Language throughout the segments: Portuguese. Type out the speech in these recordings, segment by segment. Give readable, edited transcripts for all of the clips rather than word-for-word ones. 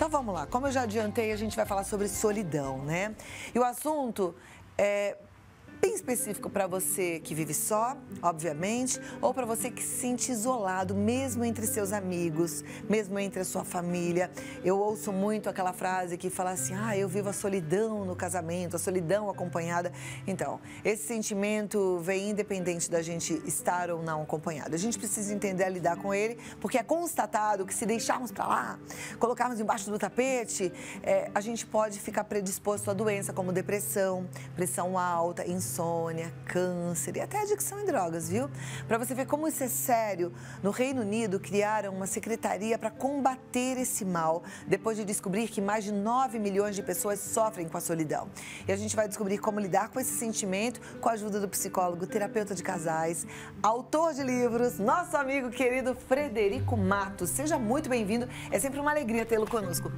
Então vamos lá, como eu já adiantei, a gente vai falar sobre solidão, né? E o assunto é bem específico para você que vive só, obviamente, ou para você que se sente isolado, mesmo entre seus amigos, mesmo entre a sua família. Eu ouço muito aquela frase que fala assim, eu vivo a solidão no casamento, a solidão acompanhada. Então, esse sentimento vem independente da gente estar ou não acompanhado. A gente precisa entender a lidar com ele, porque é constatado que se deixarmos para lá, colocarmos embaixo do tapete, a gente pode ficar predisposto a doença como depressão, pressão alta, insônia, câncer e até adicção em drogas, viu? Para você ver como isso é sério, no Reino Unido criaram uma secretaria para combater esse mal, depois de descobrir que mais de 9 milhões de pessoas sofrem com a solidão. E a gente vai descobrir como lidar com esse sentimento com a ajuda do psicólogo, terapeuta de casais, autor de livros, nosso amigo querido Frederico Matos. Seja muito bem-vindo, é sempre uma alegria tê-lo conosco.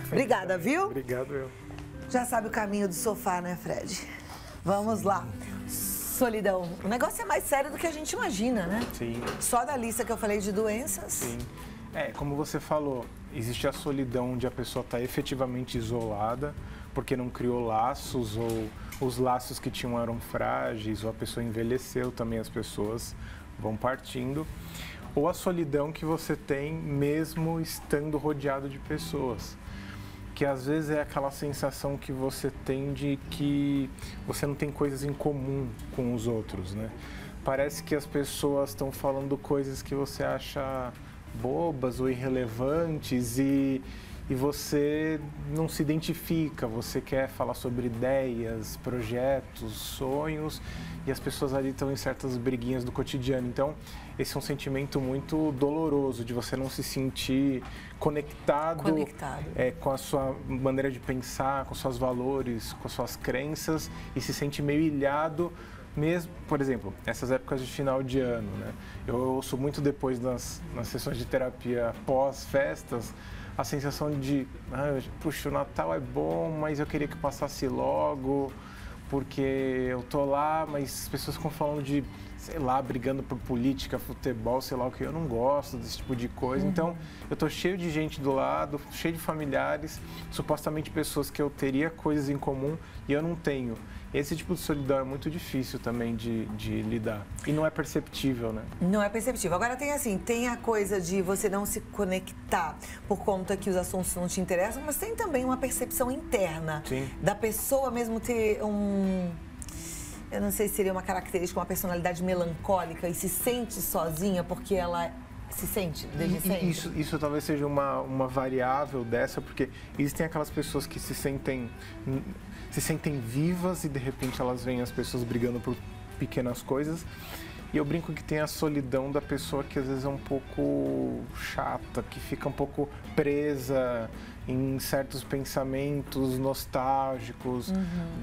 Obrigada, viu? Obrigado, eu. Já sabe o caminho do sofá, né, Fred? Vamos lá. Solidão. O negócio é mais sério do que a gente imagina, né? Sim. Só da lista que eu falei de doenças. Sim. Como você falou, existe a solidão onde a pessoa está efetivamente isolada, porque não criou laços, ou os laços que tinham eram frágeis, ou a pessoa envelheceu também, as pessoas vão partindo. Ou a solidão que você tem mesmo estando rodeado de pessoas. Que às vezes é aquela sensação que você tem de que você não tem coisas em comum com os outros, né? Parece que as pessoas estão falando coisas que você acha bobas ou irrelevantes e você não se identifica, você quer falar sobre ideias, projetos, sonhos e as pessoas ali estão em certas briguinhas do cotidiano. Então, esse é um sentimento muito doloroso de você não se sentir conectado. Com a sua maneira de pensar, com seus valores, com suas crenças e se sente meio ilhado mesmo, por exemplo, essas épocas de final de ano, né? Eu ouço muito depois nas sessões de terapia pós-festas a sensação de, puxa, o Natal é bom, mas eu queria que passasse logo, porque eu tô lá, mas as pessoas ficam falando de, sei lá, brigando por política, futebol, sei lá o que, eu não gosto desse tipo de coisa. Então, eu tô cheio de gente do lado, cheio de familiares, supostamente pessoas que eu teria coisas em comum e eu não tenho. Esse tipo de solidão é muito difícil também de lidar. E não é perceptível, né? Não é perceptível. Agora tem a coisa de você não se conectar por conta que os assuntos não te interessam, mas tem também uma percepção interna. Sim. Da pessoa mesmo ter eu não sei se seria uma característica, uma personalidade melancólica e se sente sozinha porque ela se sente desde sempre. Isso talvez seja uma variável dessa, porque existem aquelas pessoas que se sentem vivas e de repente elas veem as pessoas brigando por pequenas coisas. E eu brinco que tem a solidão da pessoa que às vezes é um pouco chata, que fica um pouco presa em certos pensamentos nostálgicos,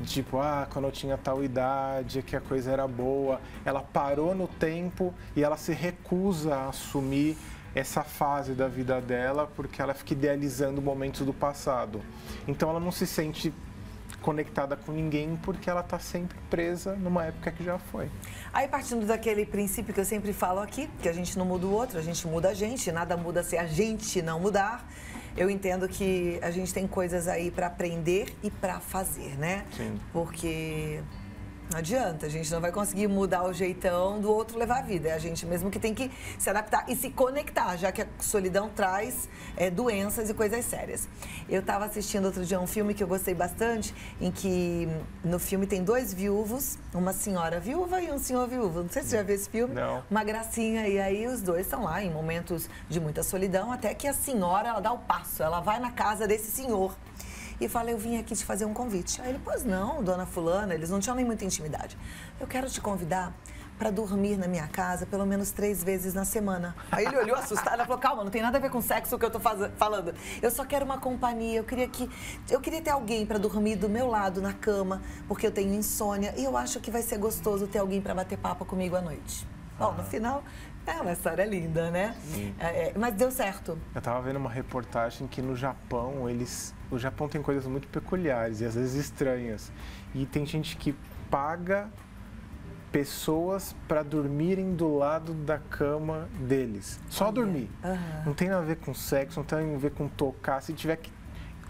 tipo, quando eu tinha tal idade, que a coisa era boa. Ela parou no tempo e ela se recusa a assumir essa fase da vida dela porque ela fica idealizando momentos do passado. Então ela não se sente conectada com ninguém porque ela está sempre presa numa época que já foi. Aí partindo daquele princípio que eu sempre falo aqui, que a gente não muda o outro, a gente muda a gente, nada muda se a gente não mudar, eu entendo que a gente tem coisas aí para aprender e para fazer, né? Sim. Porque não adianta, a gente não vai conseguir mudar o jeitão do outro levar a vida. É a gente mesmo que tem que se adaptar e se conectar, já que a solidão traz doenças e coisas sérias. Eu estava assistindo outro dia um filme que eu gostei bastante, em que no filme tem 2 viúvos, uma senhora viúva e um senhor viúvo. Não sei se você já viu esse filme. Não. Uma gracinha, e aí os dois estão lá em momentos de muita solidão, até que a senhora, ela dá o passo, ela vai na casa desse senhor. E fala, eu vim aqui te fazer um convite. Aí ele, pois não, dona fulana, eles não tinham nem muita intimidade. Eu quero te convidar para dormir na minha casa pelo menos 3 vezes na semana. Aí ele olhou assustado e falou, calma, não tem nada a ver com sexo o que eu tô falando. Eu só quero uma companhia, eu queria ter alguém para dormir do meu lado na cama, porque eu tenho insônia e eu acho que vai ser gostoso ter alguém para bater papo comigo à noite. Bom, no final, é uma história linda, né? Mas deu certo. Eu estava vendo uma reportagem que no Japão, o Japão tem coisas muito peculiares e às vezes estranhas. E tem gente que paga pessoas para dormirem do lado da cama deles. Só dormir. Não tem nada a ver com sexo, não tem nada a ver com tocar. Se tiver que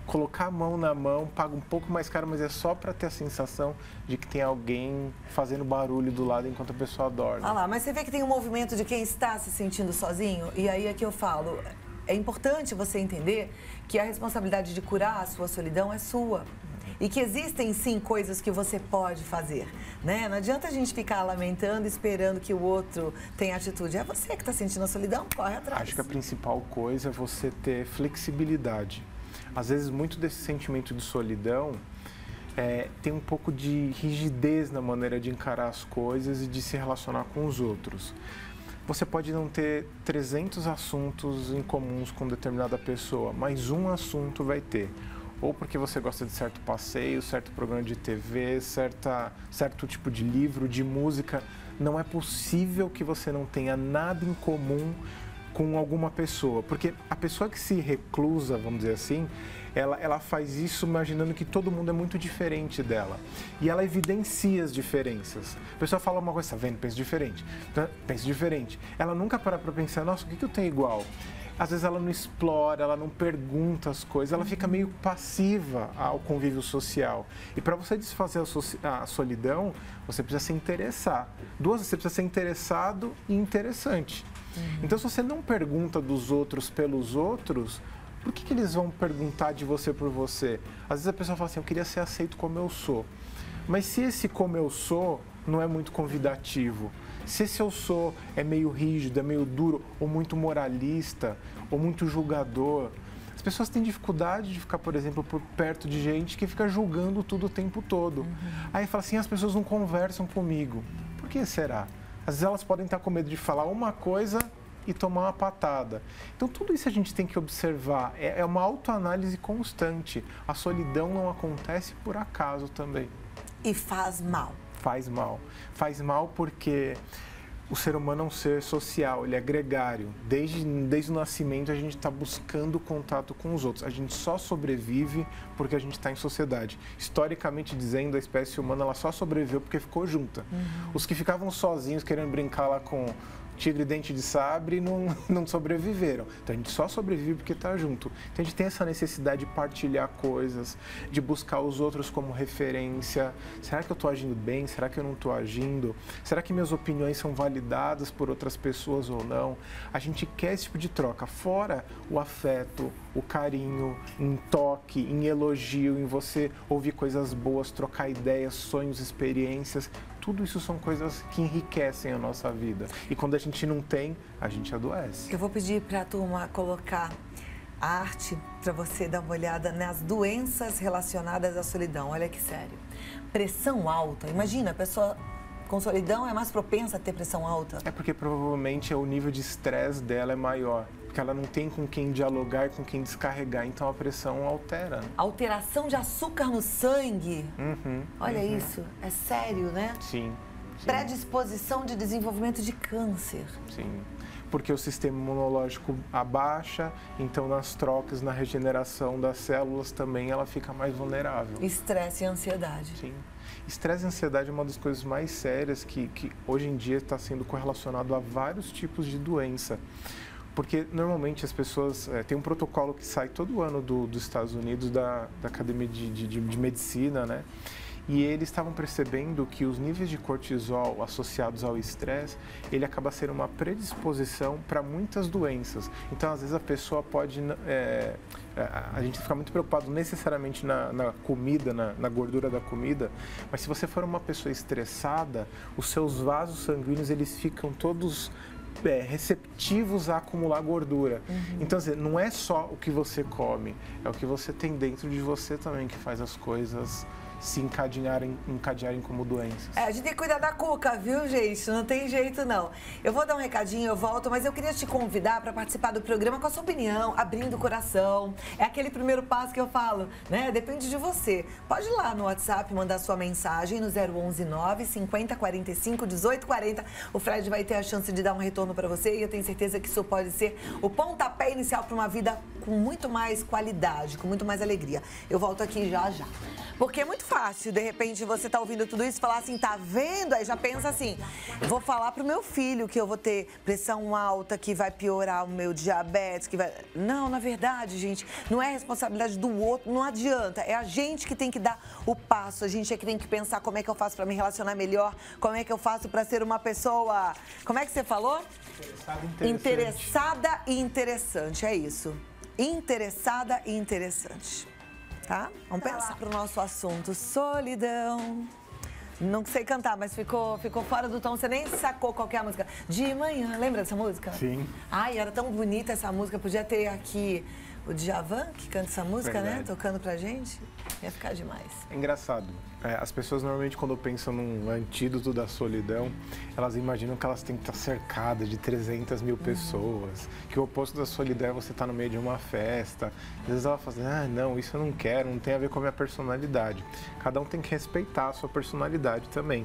colocar a mão na mão, paga um pouco mais caro, mas é só para ter a sensação de que tem alguém fazendo barulho do lado enquanto a pessoa dorme. Ah lá, mas você vê que tem um movimento de quem está se sentindo sozinho? E aí é que eu falo, é importante você entender que a responsabilidade de curar a sua solidão é sua. E que existem, sim, coisas que você pode fazer, né? Não adianta a gente ficar lamentando, esperando que o outro tenha atitude. É você que está sentindo a solidão, corre atrás. Acho que a principal coisa é você ter flexibilidade. Às vezes, muito desse sentimento de solidão tem um pouco de rigidez na maneira de encarar as coisas e de se relacionar com os outros. Você pode não ter 300 assuntos em comuns com determinada pessoa, mas um assunto vai ter. Ou porque você gosta de certo passeio, certo programa de TV, certo tipo de livro, de música. Não é possível que você não tenha nada em comum com alguma pessoa. Porque a pessoa que se reclusa, vamos dizer assim, ela faz isso imaginando que todo mundo é muito diferente dela. E ela evidencia as diferenças. A pessoa fala uma coisa, tá vendo? Pensa diferente. Pensa diferente. Ela nunca para pra pensar, nossa, o que eu tenho igual? Às vezes ela não explora, ela não pergunta as coisas, ela fica meio passiva ao convívio social. E para você desfazer a solidão, você precisa se interessar. Você precisa ser interessado e interessante. Então, se você não pergunta dos outros pelos outros, por que eles vão perguntar de você por você? Às vezes a pessoa fala assim, eu queria ser aceito como eu sou. Mas se esse como eu sou não é muito convidativo, se esse eu sou é meio rígido, é meio duro, ou muito moralista, ou muito julgador, as pessoas têm dificuldade de ficar, por exemplo, por perto de gente que fica julgando tudo o tempo todo. Aí fala assim, as pessoas não conversam comigo. Por que será? Às vezes elas podem estar com medo de falar uma coisa e tomar uma patada. Então tudo isso a gente tem que observar, é uma autoanálise constante. A solidão não acontece por acaso também. E faz mal. Faz mal. Faz mal porque o ser humano é um ser social, ele é gregário. Desde o nascimento a gente está buscando contato com os outros. A gente só sobrevive porque a gente está em sociedade. Historicamente dizendo, a espécie humana ela só sobreviveu porque ficou junta. Os que ficavam sozinhos querendo brincar lá com tigre dente de sabre não sobreviveram. Então a gente só sobrevive porque está junto. Então a gente tem essa necessidade de partilhar coisas, de buscar os outros como referência. Será que eu estou agindo bem? Será que eu não estou agindo? Será que minhas opiniões são validadas por outras pessoas ou não? A gente quer esse tipo de troca. Fora o afeto, o carinho, em toque, em elogio, em você ouvir coisas boas, trocar ideias, sonhos, experiências. Tudo isso são coisas que enriquecem a nossa vida. E quando a gente não tem, a gente adoece. Eu vou pedir para a turma colocar a arte para você dar uma olhada nas doenças relacionadas à solidão. Olha que sério. Pressão alta. Imagina, a pessoa com solidão é mais propensa a ter pressão alta. É porque provavelmente o nível de estresse dela é maior. Porque ela não tem com quem dialogar, com quem descarregar, então a pressão altera. Alteração de açúcar no sangue. Olha isso, é sério, né? Sim. Predisposição de desenvolvimento de câncer. Sim, porque o sistema imunológico abaixa, então nas trocas, na regeneração das células também ela fica mais vulnerável. Estresse e ansiedade. Sim. Estresse e ansiedade é uma das coisas mais sérias que hoje em dia está sendo correlacionado a vários tipos de doença. Porque normalmente as pessoas... tem um protocolo que sai todo ano dos Estados Unidos, da Academia de Medicina, né? E eles estavam percebendo que os níveis de cortisol associados ao estresse, ele acaba sendo uma predisposição para muitas doenças. Então, às vezes, a pessoa pode... a gente fica muito preocupado necessariamente na comida, na gordura da comida, mas se você for uma pessoa estressada, os seus vasos sanguíneos, eles ficam todos... receptivos a acumular gordura. Então, não é só o que você come, é o que você tem dentro de você também que faz as coisas se encadearem como doenças. A gente tem que cuidar da cuca, viu, gente? Não tem jeito, não. Eu vou dar um recadinho, eu volto, mas eu queria te convidar para participar do programa com a sua opinião, abrindo o coração. É aquele primeiro passo que eu falo, né? Depende de você. Pode ir lá no WhatsApp, mandar sua mensagem no 011 9 50 45 18 40. O Fred vai ter a chance de dar um retorno para você e eu tenho certeza que isso pode ser o pontapé inicial para uma vida com muito mais qualidade, com muito mais alegria. Eu volto aqui já já. Porque é muito fácil, de repente, você tá ouvindo tudo isso e falar assim, tá vendo? Aí já pensa assim, vou falar pro meu filho que eu vou ter pressão alta, que vai piorar o meu diabetes, que vai... Não, na verdade, gente, não é responsabilidade do outro, não adianta. É a gente que tem que dar o passo, a gente é que tem que pensar como é que eu faço para me relacionar melhor, como é que eu faço para ser uma pessoa... Como é que você falou? Interessada e interessante, é isso. Interessada e interessante. Tá? Vamos pensar pro nosso assunto, solidão. Não sei cantar, mas ficou fora do tom, você nem sacou qual que é a música. De manhã, lembra dessa música? Sim. Ai, era tão bonita essa música, podia ter aqui o Djavan, que canta essa música, né? Tocando pra gente, ia ficar demais. É engraçado, as pessoas normalmente quando pensam num antídoto da solidão, elas imaginam que elas têm que estar cercadas de 300 mil pessoas, que o oposto da solidão é você estar no meio de uma festa. Às vezes ela fala assim, não, isso eu não quero, não tem a ver com a minha personalidade. Cada um tem que respeitar a sua personalidade também.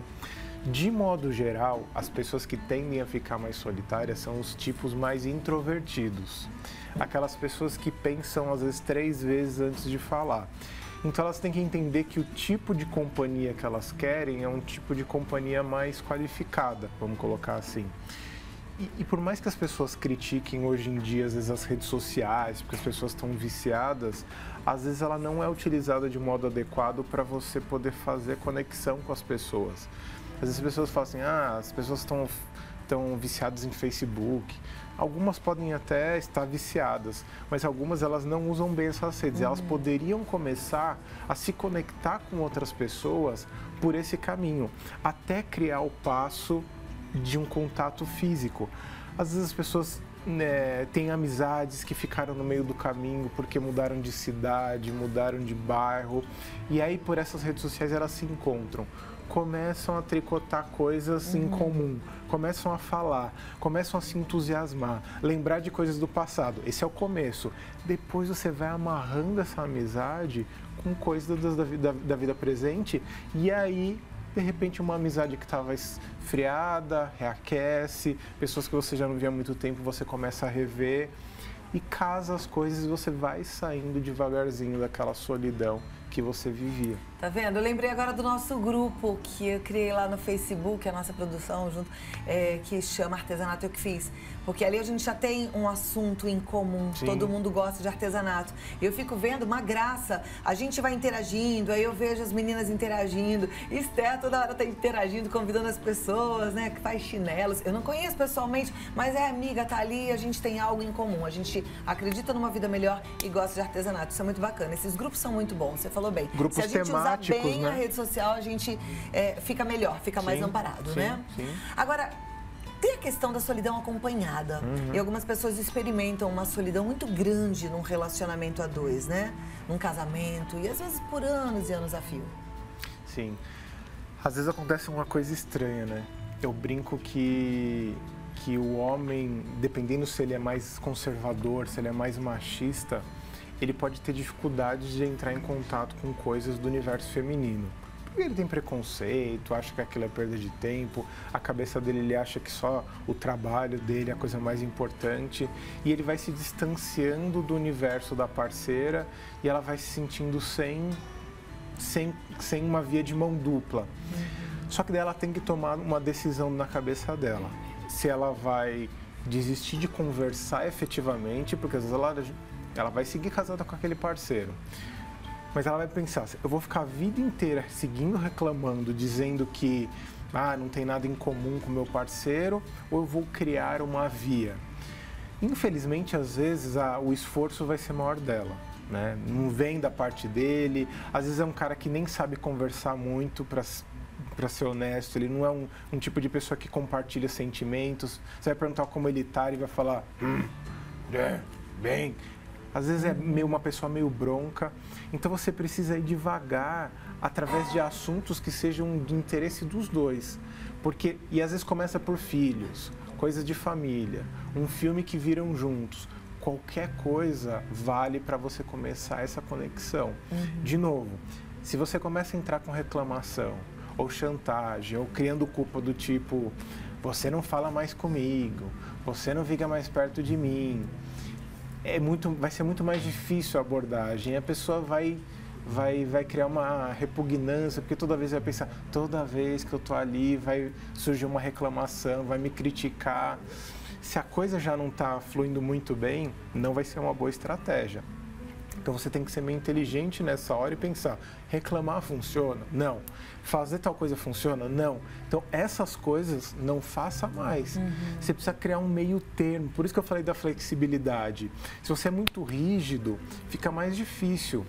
De modo geral, as pessoas que tendem a ficar mais solitárias são os tipos mais introvertidos. Aquelas pessoas que pensam, às vezes, 3 vezes antes de falar. Então, elas têm que entender que o tipo de companhia que elas querem é um tipo de companhia mais qualificada, vamos colocar assim. E por mais que as pessoas critiquem hoje em dia, às vezes, as redes sociais, porque as pessoas estão viciadas, às vezes ela não é utilizada de modo adequado para você poder fazer conexão com as pessoas. Às vezes as pessoas falam assim, as pessoas estão viciadas em Facebook. Algumas podem até estar viciadas, mas algumas elas não usam bem essas redes. Elas poderiam começar a se conectar com outras pessoas por esse caminho, até criar o passo de um contato físico. Às vezes as pessoas têm amizades que ficaram no meio do caminho porque mudaram de cidade, mudaram de bairro, e aí por essas redes sociais elas se encontram. Começam a tricotar coisas em comum, começam a falar, começam a se entusiasmar, lembrar de coisas do passado. Esse é o começo. Depois você vai amarrando essa amizade com coisas da vida presente e aí, de repente, uma amizade que estava esfriada, reaquece, pessoas que você já não via há muito tempo, você começa a rever e casa as coisas e você vai saindo devagarzinho daquela solidão que você vivia. Tá vendo? Eu lembrei agora do nosso grupo que eu criei lá no Facebook, a nossa produção junto, que chama Artesanato Eu Que Fiz. Porque ali a gente já tem um assunto em comum, Sim. Todo mundo gosta de artesanato. E eu fico vendo uma graça, a gente vai interagindo, aí eu vejo as meninas interagindo, Esther toda hora tá interagindo, convidando as pessoas, né, que faz chinelos. Eu não conheço pessoalmente, mas é amiga, tá ali, a gente tem algo em comum. A gente acredita numa vida melhor e gosta de artesanato. Isso é muito bacana. Esses grupos são muito bons, você falou bem. Grupos Se a gente usar bem, né? a rede social, a gente fica melhor, fica mais amparado, né? Sim. Agora, tem a questão da solidão acompanhada. E algumas pessoas experimentam uma solidão muito grande num relacionamento a dois, né? Num casamento, e às vezes por anos e anos a fio. Sim. Às vezes acontece uma coisa estranha, né? Eu brinco que o homem, dependendo se ele é mais conservador, se ele é mais machista, ele pode ter dificuldades de entrar em contato com coisas do universo feminino. Porque ele tem preconceito, acha que aquilo é perda de tempo, a cabeça dele ele acha que só o trabalho dele é a coisa mais importante e ele vai se distanciando do universo da parceira e ela vai se sentindo sem uma via de mão dupla. Só que daí ela tem que tomar uma decisão na cabeça dela. Se ela vai desistir de conversar efetivamente, porque às vezes ela vai seguir casada com aquele parceiro. Mas ela vai pensar, eu vou ficar a vida inteira seguindo reclamando, dizendo que não tem nada em comum com o meu parceiro, ou eu vou criar uma via. Infelizmente, às vezes, o esforço vai ser maior dela, né? Não vem da parte dele, às vezes é um cara que nem sabe conversar muito para ser honesto, ele não é um tipo de pessoa que compartilha sentimentos. Você vai perguntar como ele tá, ele vai falar, bem... Às vezes é uma pessoa meio bronca, então você precisa ir devagar através de assuntos que sejam de interesse dos dois. E às vezes começa por filhos, coisas de família, um filme que viram juntos. Qualquer coisa vale para você começar essa conexão. De novo, se você começa a entrar com reclamação, ou chantagem, ou criando culpa do tipo, você não fala mais comigo, você não fica mais perto de mim, vai ser muito mais difícil a abordagem. A pessoa vai vai criar uma repugnância, porque toda vez vai pensar, toda vez que eu tô ali vai surgir uma reclamação, vai me criticar. Se a coisa já não está fluindo muito bem, não vai ser uma boa estratégia. Então você tem que ser meio inteligente nessa hora e pensar, reclamar funciona? Não. Fazer tal coisa funciona? Não. Então essas coisas não faça mais. Você precisa criar um meio termo. Por isso que eu falei da flexibilidade. Se você é muito rígido, fica mais difícil.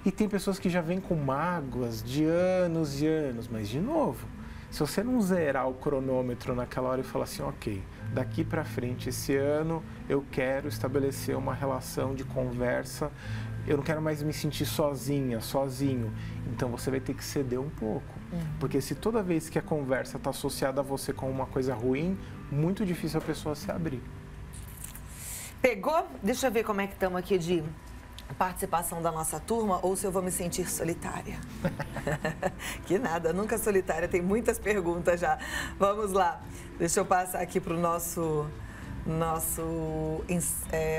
E tem pessoas que já vêm com mágoas de anos e anos, mas de novo, se você não zerar o cronômetro naquela hora e falar assim, ok, daqui para frente, esse ano eu quero estabelecer uma relação de conversa, eu não quero mais me sentir sozinha, sozinho. Então você vai ter que ceder um pouco. Porque se toda vez que a conversa está associada a você com uma coisa ruim, muito difícil a pessoa se abrir. Pegou? Deixa eu ver como é que estamos aqui de participação da nossa turma ou se eu vou me sentir solitária. Que nada, nunca solitária, tem muitas perguntas já. Vamos lá, deixa eu passar aqui para o nosso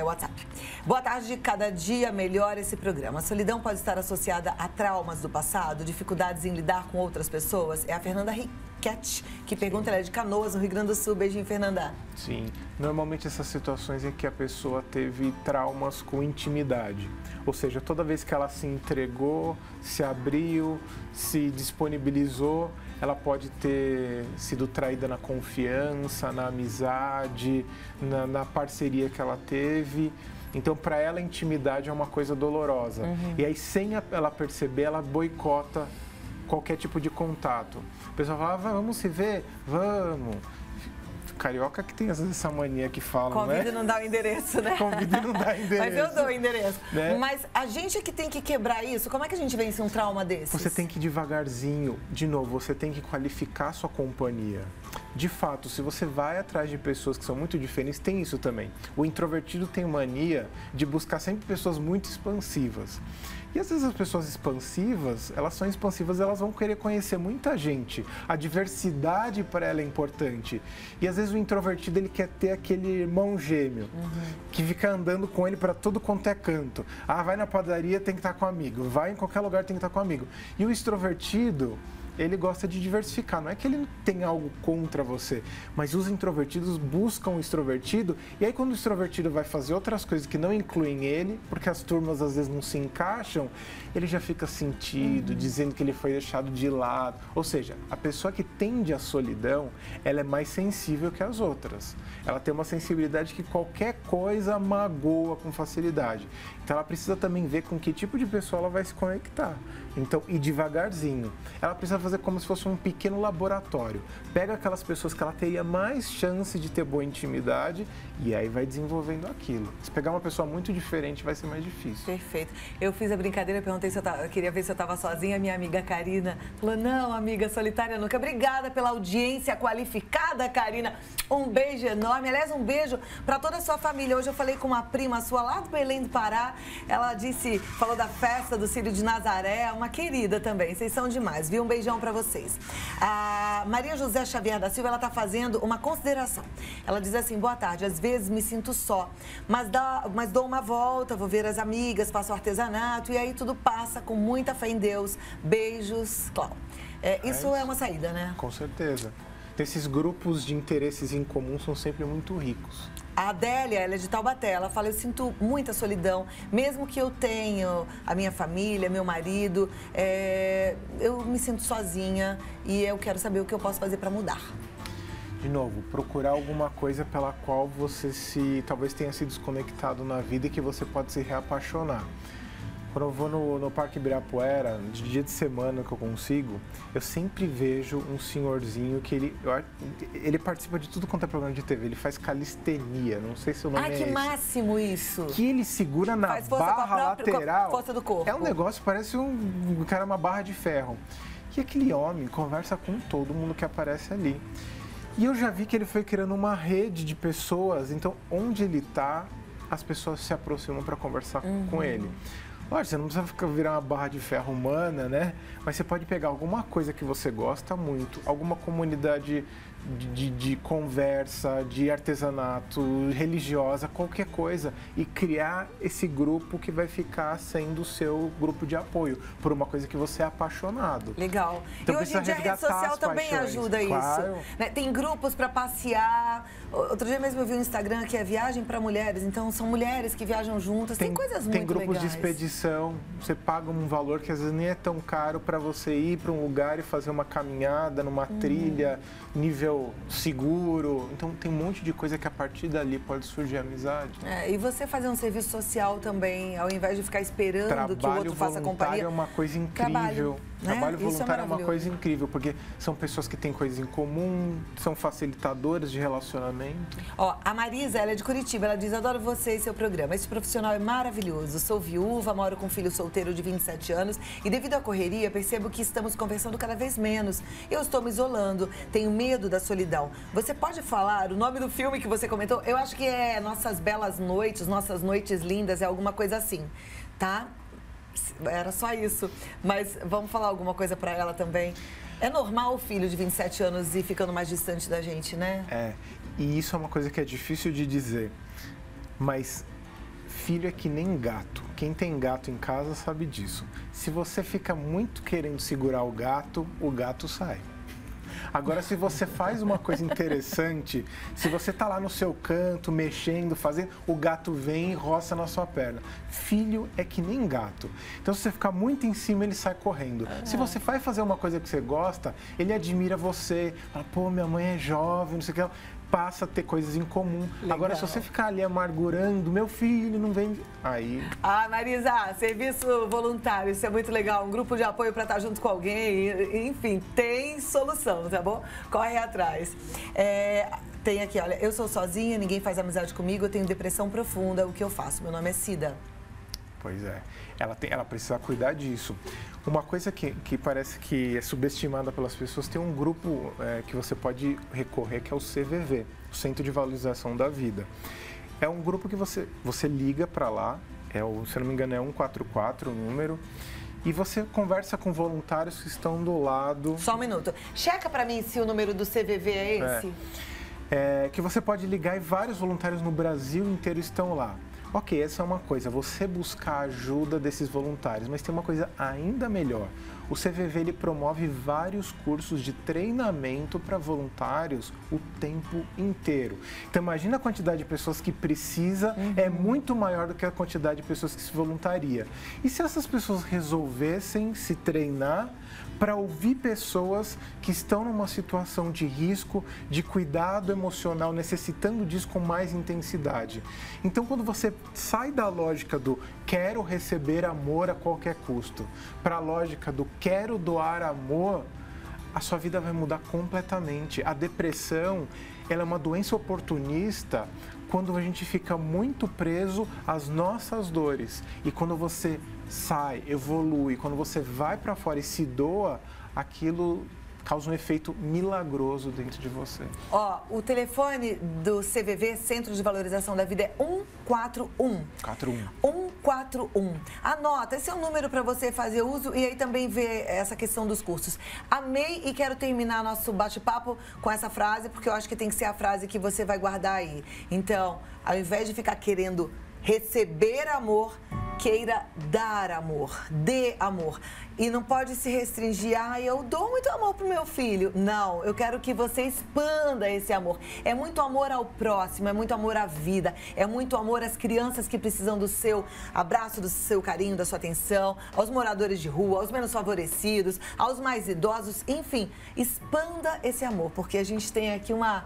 WhatsApp. Boa tarde, cada dia melhora esse programa. A solidão pode estar associada a traumas do passado, dificuldades em lidar com outras pessoas? É a Fernanda Riquete que pergunta, ela é de Canoas, no Rio Grande do Sul. Beijinho, Fernanda. Sim, normalmente essas situações é que a pessoa teve traumas com intimidade. Ou seja, toda vez que ela se entregou, se abriu, se disponibilizou, ela pode ter sido traída na confiança, na amizade, na parceria que ela teve. Então, para ela, a intimidade é uma coisa dolorosa. E aí, sem ela perceber, ela boicota qualquer tipo de contato. O pessoal fala, vamos se ver? Vamos. Carioca que tem às vezes essa mania que fala, Convida né? e não dá o endereço, né? Convida e não dá endereço. Mas eu dou o endereço. Né? Mas a gente é que tem que quebrar isso. Como é que a gente vence um trauma desses? Você tem que ir devagarzinho. De novo, você tem que qualificar a sua companhia. De fato, se você vai atrás de pessoas que são muito diferentes, tem isso também. O introvertido tem mania de buscar sempre pessoas muito expansivas. E às vezes as pessoas expansivas, elas são expansivas, elas vão querer conhecer muita gente. A diversidade para ela é importante. E às vezes o introvertido, ele quer ter aquele irmão gêmeo, que fica andando com ele para todo quanto é canto. Ah, vai na padaria, tem que estar com um amigo. Vai em qualquer lugar, tem que estar com um amigo. E o extrovertido, ele gosta de diversificar. Não é que ele tem algo contra você, mas os introvertidos buscam o extrovertido, e aí quando o extrovertido vai fazer outras coisas que não incluem ele, porque as turmas às vezes não se encaixam, ele já fica sentido, dizendo que ele foi deixado de lado. Ou seja, a pessoa que tende à solidão, ela é mais sensível que as outras. Ela tem uma sensibilidade que qualquer coisa magoa com facilidade. Então ela precisa também ver com que tipo de pessoa ela vai se conectar. Então, e devagarzinho. Ela precisa fazer como se fosse um pequeno laboratório. Pega aquelas pessoas que ela teria mais chance de ter boa intimidade e aí vai desenvolvendo aquilo. Se pegar uma pessoa muito diferente, vai ser mais difícil. Perfeito. Eu fiz a brincadeira, perguntei se eu queria ver se eu estava sozinha. Minha amiga Karina falou, não, amiga solitária nunca. Obrigada pela audiência qualificada, Karina. Um beijo enorme. Aliás, um beijo para toda a sua família. Hoje eu falei com uma prima sua lá do Belém do Pará. Ela falou da festa do Círio de Nazaré. Uma querida também. Vocês são demais, viu? Um beijão para vocês. A Maria José Xavier da Silva, ela está fazendo uma consideração. Ela diz assim, boa tarde, às vezes me sinto só, mas dou uma volta, vou ver as amigas, faço artesanato e aí tudo passa com muita fé em Deus. Beijos, Cláudio. Isso é uma saída, né? Com certeza. Esses grupos de interesses em comum são sempre muito ricos. A Adélia, ela é de Taubaté, ela fala, eu sinto muita solidão, mesmo que eu tenha a minha família, meu marido, eu me sinto sozinha e eu quero saber o que eu posso fazer para mudar. De novo, procurar alguma coisa pela qual você talvez tenha se desconectado na vida e que você pode se reapaixonar. Quando eu vou no Parque Ibirapuera, de dia de semana que eu consigo, eu sempre vejo um senhorzinho que ele participa de tudo quanto é programa de TV. Ele faz calistenia, não sei se o nome é esse. Que máximo isso! Que ele segura na barra lateral. Força do corpo. É um negócio, parece um cara, uma barra de ferro. E aquele homem conversa com todo mundo que aparece ali. E eu já vi que ele foi criando uma rede de pessoas, então onde ele está, as pessoas se aproximam para conversar com ele. Lógico, você não precisa virar uma barra de ferro humana, né? Mas você pode pegar alguma coisa que você gosta muito, alguma comunidade de conversa, de artesanato, religiosa, qualquer coisa, e criar esse grupo que vai ficar sendo o seu grupo de apoio por uma coisa que você é apaixonado. Legal. Então, e hoje em dia a rede social também ajuda claro. isso. Né? Tem grupos para passear. Outro dia mesmo eu vi um Instagram que é viagem para mulheres, então são mulheres que viajam juntas, tem coisas muito legais. Tem grupos de expedição, você paga um valor que às vezes nem é tão caro para você ir para um lugar e fazer uma caminhada numa trilha, nível seguro. Então tem um monte de coisa que a partir dali pode surgir amizade. E você fazer um serviço social também, ao invés de ficar esperando que o outro faça companhia. Trabalho voluntário é uma coisa incrível. Trabalho voluntário é uma coisa incrível, porque são pessoas que têm coisas em comum, são facilitadoras de relacionamento. Ó, a Marisa, ela é de Curitiba, ela diz: adoro você e seu programa. Esse profissional é maravilhoso. Sou viúva, moro com um filho solteiro de 27 anos e devido à correria percebo que estamos conversando cada vez menos. Eu estou me isolando, tenho medo da solidão. Você pode falar o nome do filme que você comentou? Eu acho que é Nossas Belas Noites, Nossas Noites Lindas, é alguma coisa assim, tá? Era só isso, mas vamos falar alguma coisa pra ela também. É normal o filho de 27 anos ir ficando mais distante da gente, né? E isso é uma coisa que é difícil de dizer, mas filho é que nem gato. Quem tem gato em casa sabe disso. Se você fica muito querendo segurar o gato sai. Agora, se você faz uma coisa interessante, se você tá lá no seu canto, mexendo, fazendo, o gato vem e roça na sua perna. Filho é que nem gato. Então, se você ficar muito em cima, ele sai correndo. Se você vai fazer uma coisa que você gosta, ele admira você. Fala, pô, minha mãe é jovem, não sei o que. Passa a ter coisas em comum. Legal. Agora, se você ficar ali amargurando, meu filho não vem... Aí... Marisa, serviço voluntário, isso é muito legal. Um grupo de apoio para estar junto com alguém. Enfim, tem solução, tá bom? Corre atrás. Tem aqui, olha, eu sou sozinha, ninguém faz amizade comigo, eu tenho depressão profunda, o que eu faço? Meu nome é Cida. Pois é, ela precisa cuidar disso. Uma coisa que parece que é subestimada pelas pessoas, tem um grupo que você pode recorrer, que é o CVV, o Centro de Valorização da Vida. É um grupo que você liga para lá, se não me engano é 144 o número, e você conversa com voluntários que estão do lado... Só um minuto. Checa para mim se o número do CVV é esse. Que você pode ligar e vários voluntários no Brasil inteiro estão lá. Ok, essa é uma coisa, você buscar a ajuda desses voluntários, mas tem uma coisa ainda melhor. O CVV ele promove vários cursos de treinamento para voluntários o tempo inteiro. Então imagina a quantidade de pessoas que precisa, é muito maior do que a quantidade de pessoas que se voluntaria. E se essas pessoas resolvessem se treinar para ouvir pessoas que estão numa situação de risco, de cuidado emocional, necessitando disso com mais intensidade. Então, quando você sai da lógica do quero receber amor a qualquer custo, para a lógica do quero doar amor, a sua vida vai mudar completamente. A depressão, ela é uma doença oportunista quando a gente fica muito preso às nossas dores. E quando você sai, evolui, quando você vai para fora e se doa, aquilo causa um efeito milagroso dentro de você. Ó, o telefone do CVV, Centro de Valorização da Vida, é 141. 141. Anota, esse é um número para você fazer uso e aí também ver essa questão dos cursos. Amei e quero terminar nosso bate-papo com essa frase, porque eu acho que tem que ser a frase que você vai guardar aí. Então, ao invés de ficar querendo receber amor, queira dar amor, dê amor. E não pode se restringir, eu dou muito amor pro meu filho. Não, eu quero que você expanda esse amor. É muito amor ao próximo, é muito amor à vida, é muito amor às crianças que precisam do seu abraço, do seu carinho, da sua atenção, aos moradores de rua, aos menos favorecidos, aos mais idosos, enfim, expanda esse amor, porque a gente tem aqui uma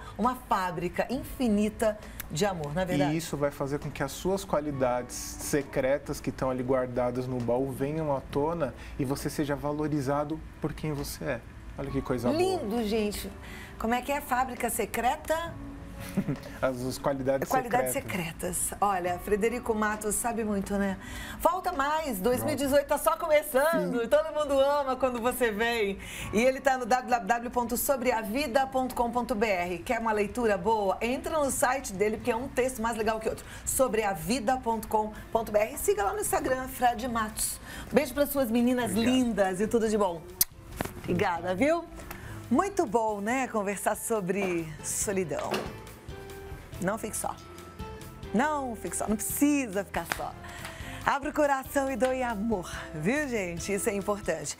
fábrica infinita de amor, não é verdade? E isso vai fazer com que as suas qualidades secretas que estão ali guardadas no baú venham à tona e você seja valorizado por quem você é. Olha que coisa boa. Lindo, gente. Como é que é? Fábrica secreta? As qualidades secretas. Olha, Frederico Matos sabe muito, né? Volta mais, 2018 tá só começando. Sim. Todo mundo ama quando você vem. E ele tá no www.sobreavida.com.br. Quer uma leitura boa? Entra no site dele, porque é um texto mais legal que outro. Sobreavida.com.br. Siga lá no Instagram, Fred Matos. Beijo para suas meninas lindas e tudo de bom. Obrigada, viu? Muito bom, né? Conversar sobre solidão. Não fique só. Não fique só. Não precisa ficar só. Abra o coração e doe amor, viu, gente? Isso é importante.